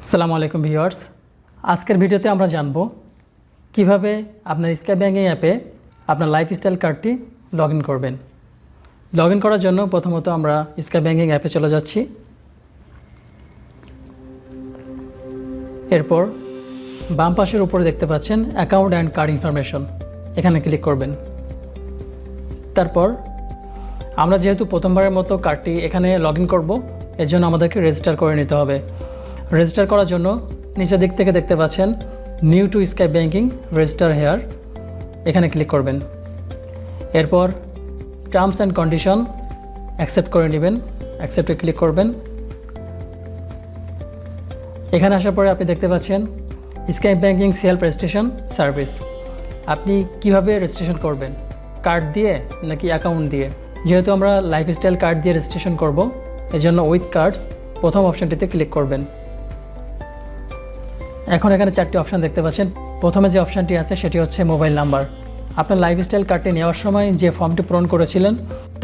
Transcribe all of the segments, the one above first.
আসসালামু আলাইকুম ভিউয়ার্স, আজকের ভিডিওতে আমরা জানব কিভাবে আপনার স্কাই ব্যাংকিং অ্যাপে আপনার লাইফস্টাইল কার্ডটি লগ ইন করবেন। লগ ইন করার জন্য প্রথমত আমরা স্কাই ব্যাংকিং অ্যাপে চলে যাচ্ছি। এরপর বাম পাশের উপরে দেখতে পাচ্ছেন অ্যাকাউন্ট অ্যান্ড কার্ড ইনফরমেশন, এখানে ক্লিক করবেন। তারপর আমরা যেহেতু প্রথমবারের মতো কার্ডটি এখানে লগ ইন করবো, এর জন্য আমাদেরকে রেজিস্টার করে নিতে হবে। রেজিস্টার করার জন্য নিচের দিক থেকে দেখতে পাচ্ছেন new to sky banking register here, এখানে ক্লিক করবেন। এরপর টার্মস অ্যান্ড কন্ডিশন অ্যাকসেপ্ট করে নেবেন, অ্যাকসেপ্টে ক্লিক করবেন। এখানে আসার পরে আপনি দেখতে পাচ্ছেন sky banking self registration service. আপনি কিভাবে রেজিস্ট্রেশন করবেন, কার্ড দিয়ে নাকি অ্যাকাউন্ট দিয়ে? যেহেতু আমরা লাইফস্টাইল কার্ড দিয়ে রেজিস্ট্রেশন করব, এজন্য উইথ কার্ডস প্রথম অপশনটিতে ক্লিক করবেন। এখন এখানে চারটি অপশান দেখতে পাচ্ছেন। প্রথমে যে অপশানটি আছে সেটি হচ্ছে মোবাইল নাম্বার। আপনার লাইফস্টাইল কার্ডটি নেওয়ার সময় যে ফর্মটি পূরণ করেছিলেন,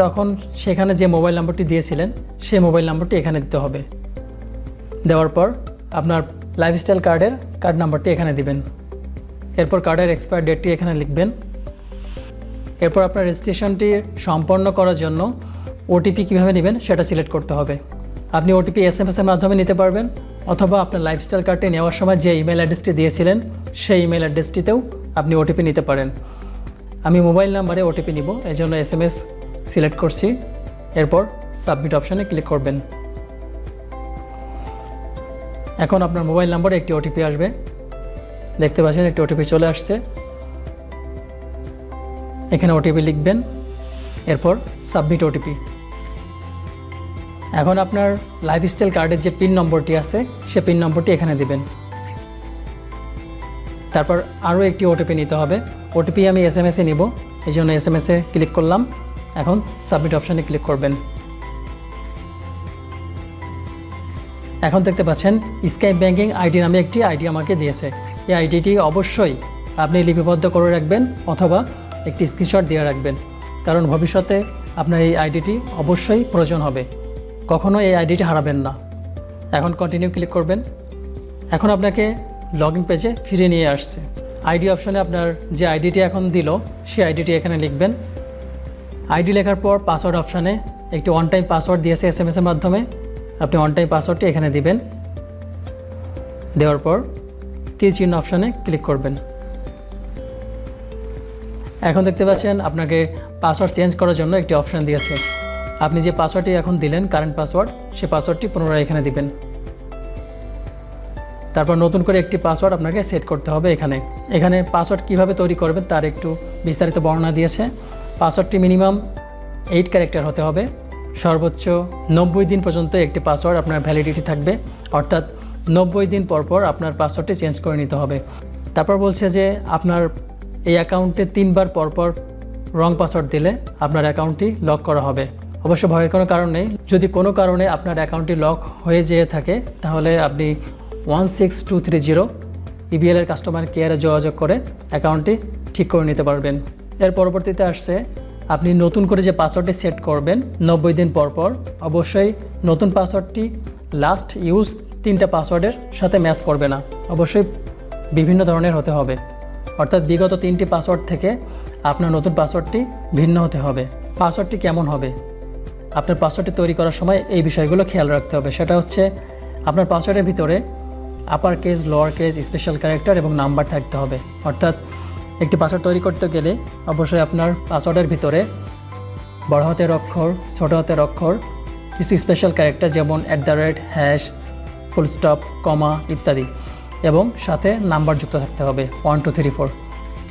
তখন সেখানে যে মোবাইল নাম্বারটি দিয়েছিলেন সেই মোবাইল নাম্বারটি এখানে দিতে হবে। দেওয়ার পর আপনার লাইফস্টাইল কার্ডের কার্ড নাম্বারটি এখানে দিবেন। এরপর কার্ডের এক্সপায়ার ডেটটি এখানে লিখবেন। এরপর আপনার রেজিস্ট্রেশনটি সম্পন্ন করার জন্য ওটিপি কীভাবে নেবেন সেটা সিলেক্ট করতে হবে। আপনি ওটিপি SMS-এর মাধ্যমে নিতে পারবেন, অথবা আপনার লাইফস্টাইল কার্ডটি নেওয়ার সময় যে ইমেল অ্যাড্রেসটি দিয়েছিলেন সেই ইমেল অ্যাড্রেসটিতেও আপনি ওটিপি নিতে পারেন। আমি মোবাইল নাম্বারে ওটিপি নিব, এই জন্য SMS সিলেক্ট করছি। এরপর সাবমিট অপশানে ক্লিক করবেন। এখন আপনার মোবাইল নাম্বারে একটি ওটিপি আসবে, দেখতে পাচ্ছেন একটি ওটিপি চলে আসছে। এখানে ওটিপি লিখবেন, এরপর সাবমিট ওটিপি। এখন আপনার লাইফস্টাইল কার্ডের যে পিন নম্বরটি আছে সে পিন নম্বরটি এখানে দিবেন। তারপর আরও একটি ওটিপি নিতে হবে। ওটিপি আমি SMS-এ নিব, এই জন্য SMS-এ ক্লিক করলাম। এখন সাবমিট অপশানে ক্লিক করবেন। এখন দেখতে পাচ্ছেন স্কাই ব্যাংকিং আইডি নামে একটি আইডি আমাকে দিয়েছে। এই আইডিটি অবশ্যই আপনি লিপিবদ্ধ করে রাখবেন, অথবা একটি স্ক্রিনশট দিয়ে রাখবেন, কারণ ভবিষ্যতে আপনার এই আইডিটি অবশ্যই প্রয়োজন হবে। কখনো এই আইডিটি হারাবেন না। এখন কন্টিনিউ ক্লিক করবেন। এখন আপনাকে লগ ইন পেজে ফিরে নিয়ে আসছে। আইডি অপশনে আপনার যে আইডিটি এখন দিল সেই আইডিটি এখানে লিখবেন। আইডি লেখার পর পাসওয়ার্ড অপশানে একটি ওয়ান টাইম পাসওয়ার্ড দিয়েছে SMS-এর মাধ্যমে, আপনি ওয়ান টাইম পাসওয়ার্ডটি এখানে দিবেন। দেওয়ার পর তীর চিহ্ন অপশানে ক্লিক করবেন। এখন দেখতে পাচ্ছেন আপনাকে পাসওয়ার্ড চেঞ্জ করার জন্য একটি অপশান দিয়েছে। আপনি যে পাসওয়ার্ডটি এখন দিলেন কারেন্ট পাসওয়ার্ড, সেই পাসওয়ার্ডটি পুনরায় এখানে দিবেন। তারপর নতুন করে একটি পাসওয়ার্ড আপনাকে সেট করতে হবে। এখানে পাসওয়ার্ড কিভাবে তৈরি করবেন তার একটু বিস্তারিত বর্ণনা দিয়েছে। পাসওয়ার্ডটি মিনিমাম 8 ক্যারেক্টার হতে হবে। সর্বোচ্চ 90 দিন পর্যন্ত একটি পাসওয়ার্ড আপনার ভ্যালিডিটি থাকবে, অর্থাৎ 90 দিন পর আপনার পাসওয়ার্ডটি চেঞ্জ করে নিতে হবে। তারপর বলছে যে আপনার এই অ্যাকাউন্টে 3 বার পর রং পাসওয়ার্ড দিলে আপনার অ্যাকাউন্টটি লক করা হবে। অবশ্য ভয়ের কোনো কারণ নেই। যদি কোনো কারণে আপনার অ্যাকাউন্টটি লক হয়ে যেয়ে থাকে, তাহলে আপনি 16230 EBL এর কাস্টমার কেয়ারে যোগাযোগ করে অ্যাকাউন্টটি ঠিক করে নিতে পারবেন। এর পরবর্তীতে আসছে আপনি নতুন করে যে পাসওয়ার্ডটি সেট করবেন 90 দিন পর অবশ্যই নতুন পাসওয়ার্ডটি লাস্ট ইউজ 3টা পাসওয়ার্ডের সাথে ম্যাচ করবে না, অবশ্যই বিভিন্ন ধরনের হতে হবে। অর্থাৎ বিগত 3টি পাসওয়ার্ড থেকে আপনার নতুন পাসওয়ার্ডটি ভিন্ন হতে হবে। পাসওয়ার্ডটি কেমন হবে? আপনার পাসওয়ার্ডটি তৈরি করার সময় এই বিষয়গুলো খেয়াল রাখতে হবে। সেটা হচ্ছে আপনার পাসওয়ার্ডের ভিতরে upper case, lower case, special character এবং নাম্বার থাকতে হবে। অর্থাৎ একটি পাসওয়ার্ড তৈরি করতে গেলে অবশ্যই আপনার পাসওয়ার্ডের ভিতরে বড় হাতের অক্ষর, ছোট হাতের অক্ষর, কিছু স্পেশাল ক্যারেক্টার যেমন @, ফুল স্টপ, কমা ইত্যাদি, এবং সাথে নাম্বার যুক্ত থাকতে হবে 1 2 3 4।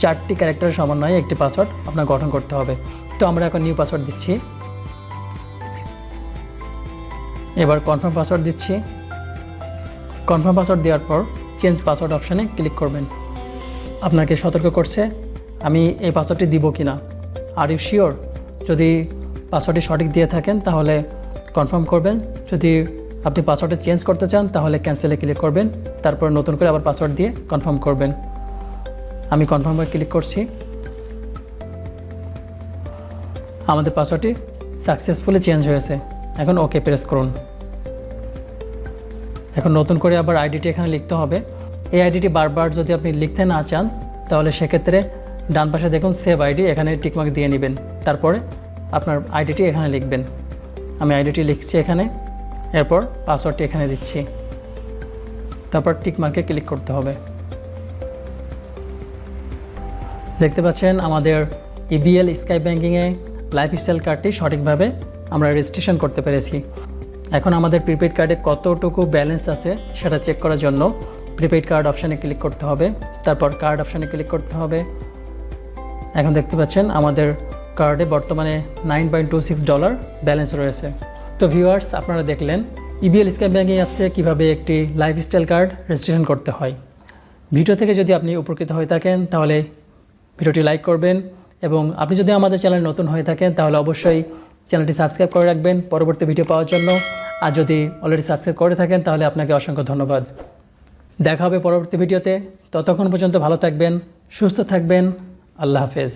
4টি ক্যারেক্টারের সমন্বয়ে একটি পাসওয়ার্ড আপনার গঠন করতে হবে। তো আমরা এখন নিউ পাসওয়ার্ড দিচ্ছি। এবার কনফার্ম পাসওয়ার্ড দিচ্ছি। কনফার্ম পাসওয়ার্ড দেওয়ার পর চেঞ্জ পাসওয়ার্ড অপশানে ক্লিক করবেন। আপনাকে সতর্ক করছে আমি এই পাসওয়ার্ডটি দিব কি না। Are you sure? যদি পাসওয়ার্ডটি সঠিক দিয়ে থাকেন তাহলে কনফার্ম করবেন। যদি আপনি পাসওয়ার্ডটি চেঞ্জ করতে চান তাহলে ক্যান্সেলে ক্লিক করবেন। তারপর নতুন করে আবার পাসওয়ার্ড দিয়ে কনফার্ম করবেন। আমি কনফার্মে ক্লিক করছি। আমাদের পাসওয়ার্ডটি সাকসেসফুলি চেঞ্জ হয়েছে। এখন ওকে প্রেস করুন। এখন নতুন করে আবার আইডিটি এখানে লিখতে হবে। এই আইডিটি বারবার যদি আপনি লিখতে না চান তাহলে সেক্ষেত্রে ডান পাশে দেখুন সেভ আইডি, এখানে টিকমার্ক দিয়ে নেবেন। তারপরে আপনার আইডিটি এখানে লিখবেন। আমি আইডিটি লিখছি এখানে, এরপর পাসওয়ার্ডটি এখানে দিচ্ছি, তারপর টিকমার্কে ক্লিক করতে হবে। দেখতে পাচ্ছেন আমাদের EBL স্কাই ব্যাংকিংয়ে লাইফস্টাইল কার্ডটি সঠিকভাবে আমরা রেজিস্ট্রেশন করতে পেরেছি। এখন আমাদের প্রিপেড কার্ডে কতটুকু ব্যালেন্স আছে সেটা চেক করার জন্য প্রিপেড কার্ড অপশানে ক্লিক করতে হবে, তারপর কার্ড অপশানে ক্লিক করতে হবে। এখন দেখতে পাচ্ছেন আমাদের কার্ডে বর্তমানে $9.26 ব্যালেন্স রয়েছে। তো ভিউয়ার্স, আপনারা দেখলেন EBL স্কাই ব্যাংকিং অ্যাপসে কীভাবে একটি লাইফস্টাইল কার্ড রেজিস্ট্রেশন করতে হয়। ভিডিও থেকে যদি আপনি উপকৃত হয়ে থাকেন তাহলে ভিডিওটি লাইক করবেন, এবং আপনি যদি আমাদের চ্যানেল নতুন হয়ে থাকেন তাহলে অবশ্যই চ্যানেলটি সাবস্ক্রাইব করে রাখবেন পরবর্তী ভিডিও পাওয়ার জন্য। আর যদি অলরেডি সাবস্ক্রাইব করে থাকেন তাহলে আপনাকে অসংখ্য ধন্যবাদ। দেখা হবে পরবর্তী ভিডিওতে। ততক্ষণ পর্যন্ত ভালো থাকবেন, সুস্থ থাকবেন। আল্লাহ হাফেজ।